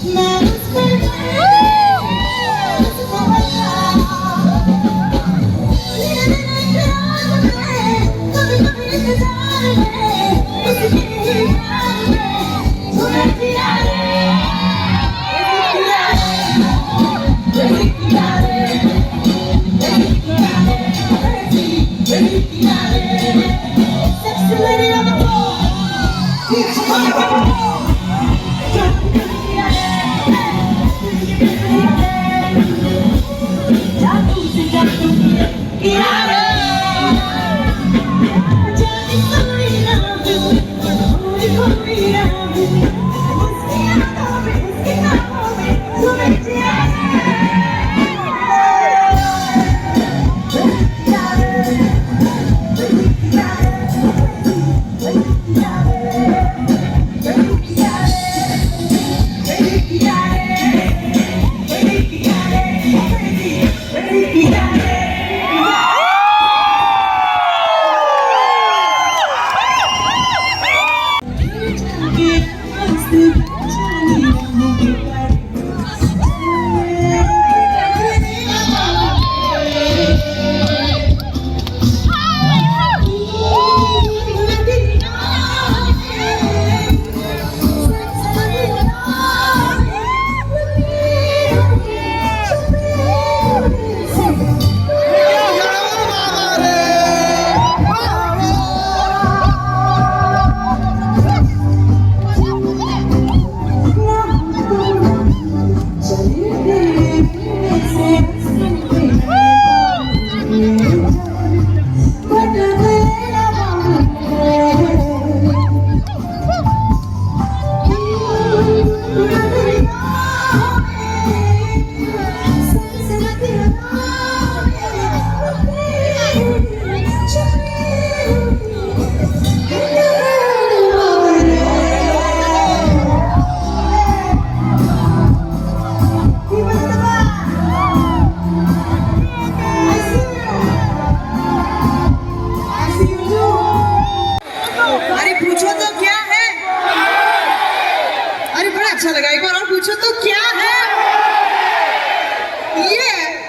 Now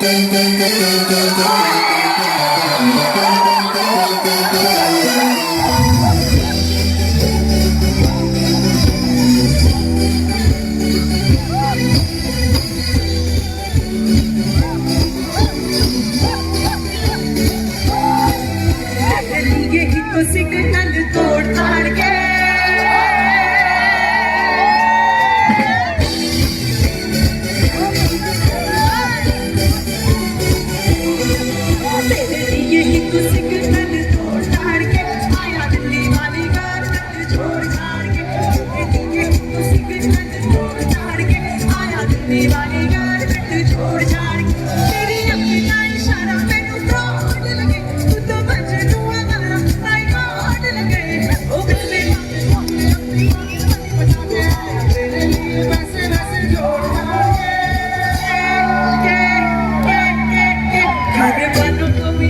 यही तो signal तोड़ ताड़ के यही तो सिग्नल तोड़ ताड़ के आया दिल्ली वाली गारमेंट छोड़ छाड़ के यही तो सिग्नल तोड़ ताड़ के आया दिल्ली वाली गारमेंट छोड़ छाड़ के तेरी अखी का इशारा मैनू फ्रॉड लगे तू तो मजनू हमारा आई गॉड लगे ओ गले अपनी बचा के तेरे लिए वैसे वैसे जोड़ घर वालों को भी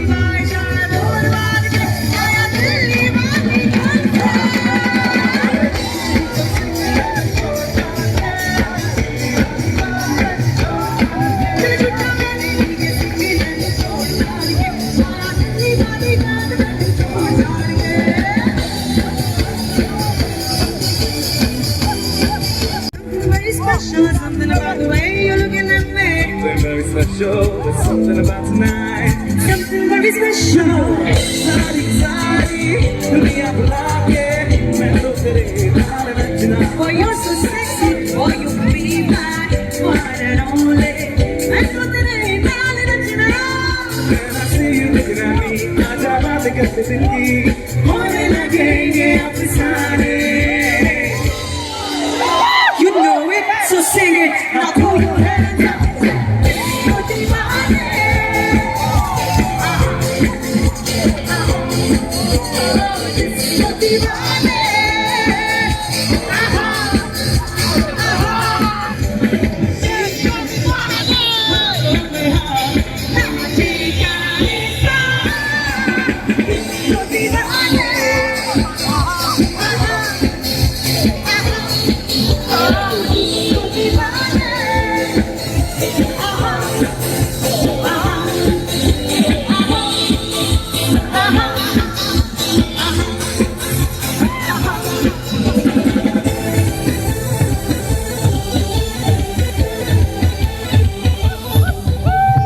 something about the way you're looking at me. Something very special, there's something about tonight. Something very special. Sorry, sorry, दुनिया बुला के मैं तो तेरे हाल में जना. Boy, you're so sexy. Boy, you be my one and only. मैं तो तेरे हाल में जना. When I see you looking at me, आजा बात करते दिल की, होने लगेंगे अफसाने. You know it, so sing it. Now throw your hands up.